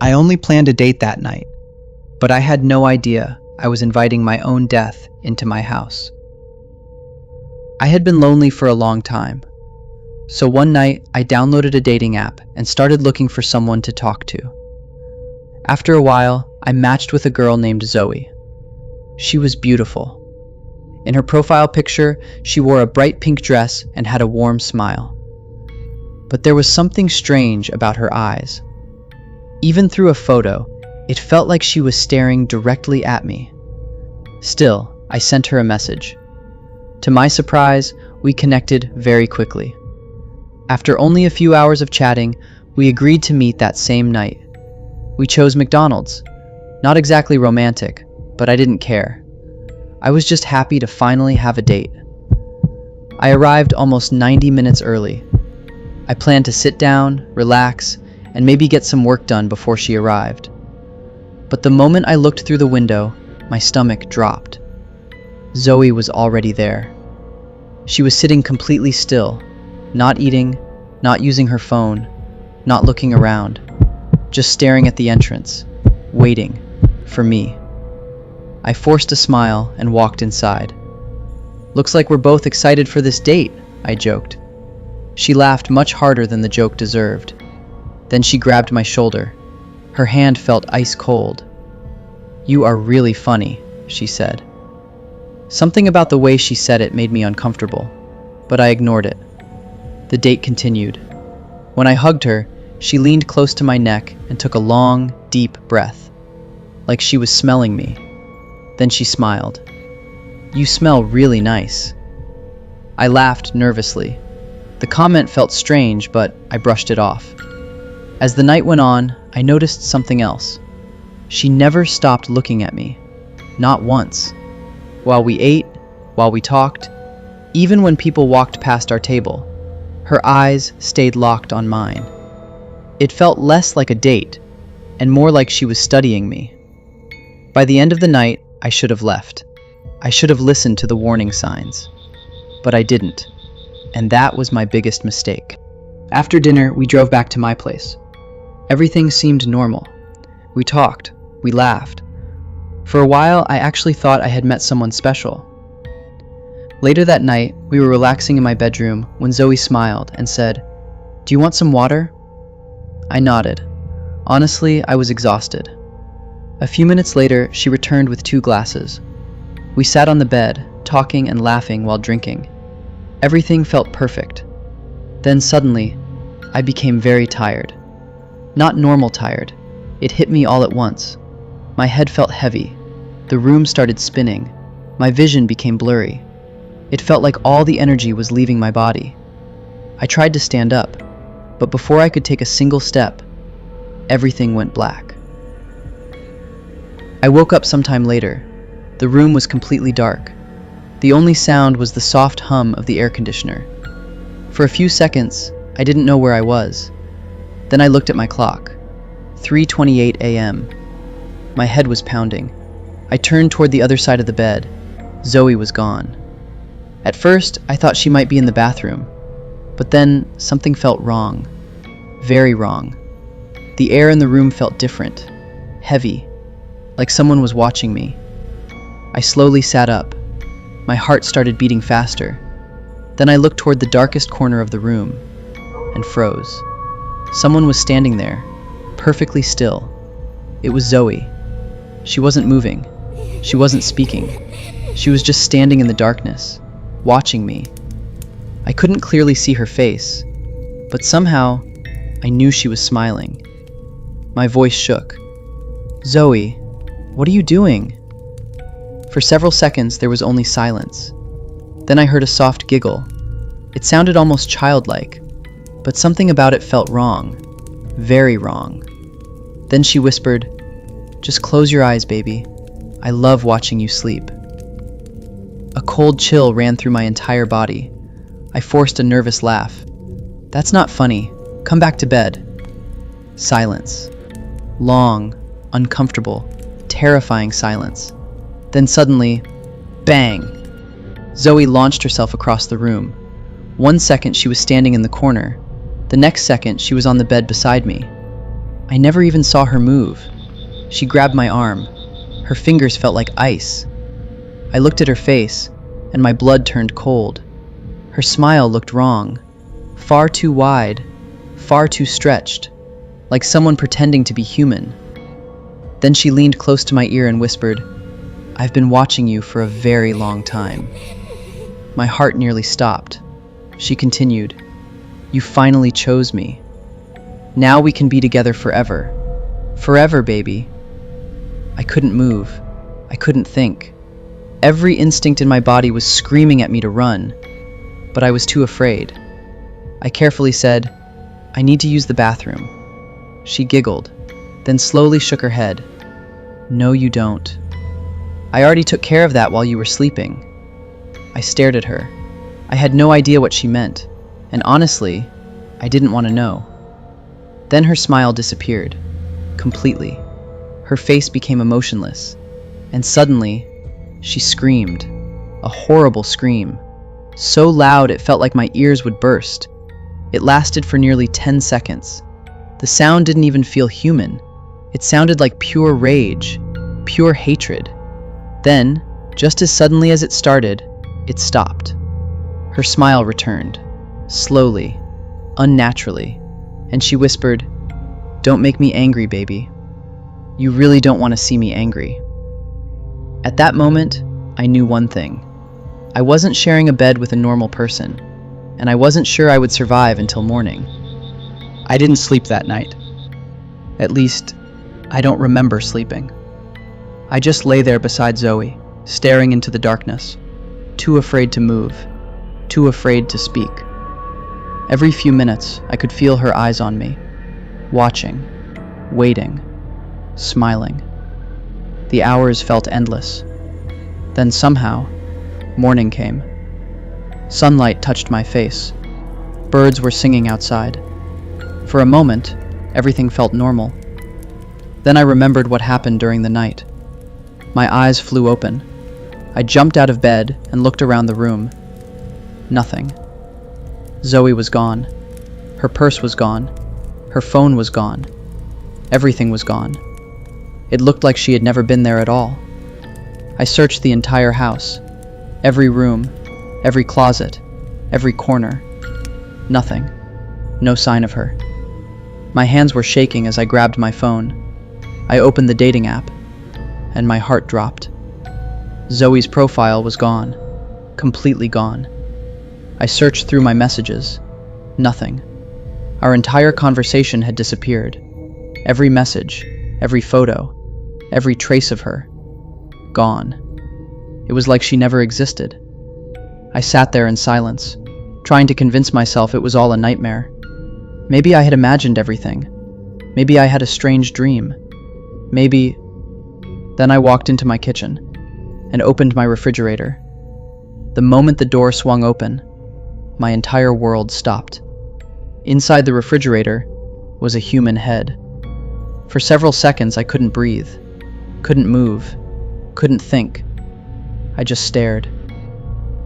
I only planned a date that night, but I had no idea I was inviting my own death into my house. I had been lonely for a long time, so one night I downloaded a dating app and started looking for someone to talk to. After a while, I matched with a girl named Zoe. She was beautiful. In her profile picture, she wore a bright pink dress and had a warm smile. But there was something strange about her eyes. Even through a photo, it felt like she was staring directly at me. Still, I sent her a message. To my surprise, we connected very quickly. After only a few hours of chatting, we agreed to meet that same night. We chose McDonald's. Not exactly romantic, but I didn't care. I was just happy to finally have a date. I arrived almost 90 minutes early. I planned to sit down, relax, and maybe get some work done before she arrived. But the moment I looked through the window, my stomach dropped. Zoe was already there. She was sitting completely still, not eating, not using her phone, not looking around, just staring at the entrance, waiting for me. I forced a smile and walked inside. "Looks like we're both excited for this date," I joked. She laughed much harder than the joke deserved. Then she grabbed my shoulder. Her hand felt ice cold. "You are really funny," she said. Something about the way she said it made me uncomfortable, but I ignored it. The date continued. When I hugged her, she leaned close to my neck and took a long, deep breath, like she was smelling me. Then she smiled. "You smell really nice." I laughed nervously. The comment felt strange, but I brushed it off. As the night went on, I noticed something else. She never stopped looking at me. Not once. While we ate, while we talked, even when people walked past our table, her eyes stayed locked on mine. It felt less like a date, and more like she was studying me. By the end of the night, I should have left. I should have listened to the warning signs. But I didn't, and that was my biggest mistake. After dinner, we drove back to my place. Everything seemed normal. We talked, we laughed. For a while, I actually thought I had met someone special. Later that night, we were relaxing in my bedroom when Zoe smiled and said, "Do you want some water?" I nodded. Honestly, I was exhausted. A few minutes later, she returned with 2 glasses. We sat on the bed, talking and laughing while drinking. Everything felt perfect. Then suddenly, I became very tired. Not normal tired. It hit me all at once. My head felt heavy. The room started spinning. My vision became blurry. It felt like all the energy was leaving my body. I tried to stand up, but before I could take a single step, everything went black. I woke up sometime later. The room was completely dark. The only sound was the soft hum of the air conditioner. For a few seconds, I didn't know where I was. Then I looked at my clock. 3:28 a.m. My head was pounding. I turned toward the other side of the bed. Zoe was gone. At first, I thought she might be in the bathroom. But then, something felt wrong. Very wrong. The air in the room felt different. Heavy. Like someone was watching me. I slowly sat up. My heart started beating faster. Then I looked toward the darkest corner of the room and froze. Someone was standing there, perfectly still. It was Zoe. She wasn't moving. She wasn't speaking. She was just standing in the darkness, watching me. I couldn't clearly see her face, but somehow I knew she was smiling. My voice shook. "Zoe, what are you doing?" For several seconds, there was only silence. Then I heard a soft giggle. It sounded almost childlike, but something about it felt wrong. Very wrong. Then she whispered, "Just close your eyes, baby. I love watching you sleep." A cold chill ran through my entire body. I forced a nervous laugh. "That's not funny. Come back to bed." Silence. Long, uncomfortable, terrifying silence. Then suddenly, bang! Zoe launched herself across the room. One second she was standing in the corner. The next second she was on the bed beside me. I never even saw her move. She grabbed my arm. Her fingers felt like ice. I looked at her face, and my blood turned cold. Her smile looked wrong. Far too wide, far too stretched, like someone pretending to be human. Then she leaned close to my ear and whispered, "I've been watching you for a very long time." My heart nearly stopped. She continued, "You finally chose me. Now we can be together forever. Forever, baby." I couldn't move. I couldn't think. Every instinct in my body was screaming at me to run, but I was too afraid. I carefully said, "I need to use the bathroom." She giggled, then slowly shook her head. "No, you don't. I already took care of that while you were sleeping." I stared at her. I had no idea what she meant, and honestly, I didn't want to know. Then her smile disappeared, completely. Her face became emotionless, and suddenly, she screamed. A horrible scream. So loud it felt like my ears would burst. It lasted for nearly 10 seconds. The sound didn't even feel human. It sounded like pure rage, pure hatred. Then, just as suddenly as it started, it stopped. Her smile returned, slowly, unnaturally, and she whispered, "Don't make me angry, baby. You really don't want to see me angry." At that moment, I knew one thing. I wasn't sharing a bed with a normal person, and I wasn't sure I would survive until morning. I didn't sleep that night. At least, I don't remember sleeping. I just lay there beside Zoe, staring into the darkness, too afraid to move, too afraid to speak. Every few minutes, I could feel her eyes on me, watching, waiting, smiling. The hours felt endless. Then somehow, morning came. Sunlight touched my face. Birds were singing outside. For a moment, everything felt normal. Then I remembered what happened during the night. My eyes flew open. I jumped out of bed and looked around the room. Nothing. Zoe was gone. Her purse was gone. Her phone was gone. Everything was gone. It looked like she had never been there at all. I searched the entire house. Every room, every closet, every corner. Nothing. No sign of her. My hands were shaking as I grabbed my phone. I opened the dating app, and my heart dropped. Zoe's profile was gone. Completely gone. I searched through my messages. Nothing. Our entire conversation had disappeared. Every message, every photo, every trace of her. Gone. It was like she never existed. I sat there in silence, trying to convince myself it was all a nightmare. Maybe I had imagined everything. Maybe I had a strange dream. Maybe... Then I walked into my kitchen and opened my refrigerator. The moment the door swung open, my entire world stopped. Inside the refrigerator was a human head. For several seconds I couldn't breathe, couldn't move, couldn't think. I just stared.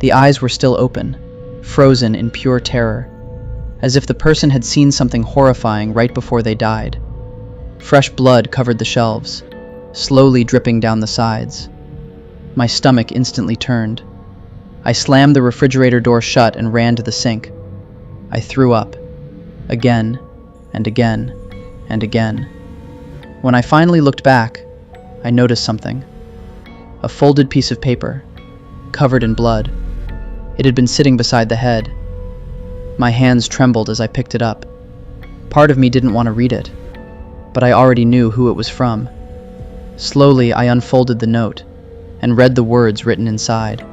The eyes were still open, frozen in pure terror, as if the person had seen something horrifying right before they died. Fresh blood covered the shelves, slowly dripping down the sides. My stomach instantly turned. I slammed the refrigerator door shut and ran to the sink. I threw up. Again, and again, and again. When I finally looked back, I noticed something. A folded piece of paper, covered in blood. It had been sitting beside the head. My hands trembled as I picked it up. Part of me didn't want to read it, but I already knew who it was from. Slowly, I unfolded the note and read the words written inside.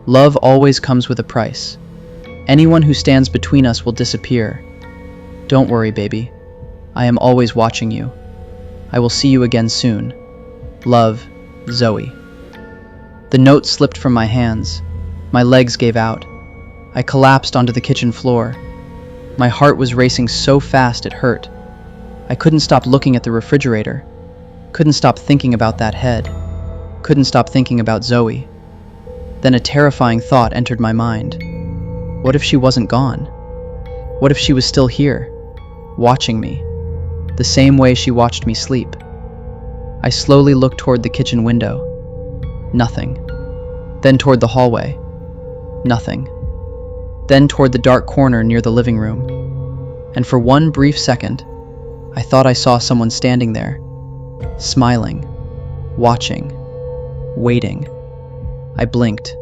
"Love always comes with a price. Anyone who stands between us will disappear. Don't worry, baby. I am always watching you. I will see you again soon. Love, Zoe." The note slipped from my hands. My legs gave out. I collapsed onto the kitchen floor. My heart was racing so fast it hurt. I couldn't stop looking at the refrigerator. Couldn't stop thinking about that head. Couldn't stop thinking about Zoe. Then a terrifying thought entered my mind. What if she wasn't gone? What if she was still here, watching me? The the same way she watched me sleep. I slowly looked toward the kitchen window. Nothing. Then toward the hallway. Nothing. Then toward the dark corner near the living room. And for one brief second, I thought I saw someone standing there, smiling, watching, waiting. I blinked,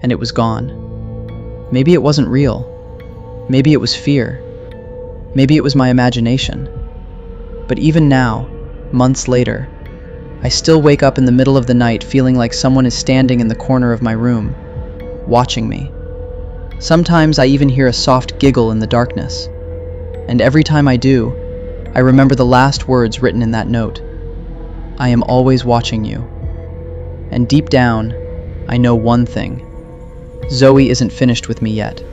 and it was gone. Maybe it wasn't real. Maybe it was fear. Maybe it was my imagination. But even now, months later, I still wake up in the middle of the night feeling like someone is standing in the corner of my room, watching me. Sometimes I even hear a soft giggle in the darkness. And every time I do, I remember the last words written in that note. I am always watching you. And deep down, I know one thing. Zoe isn't finished with me yet.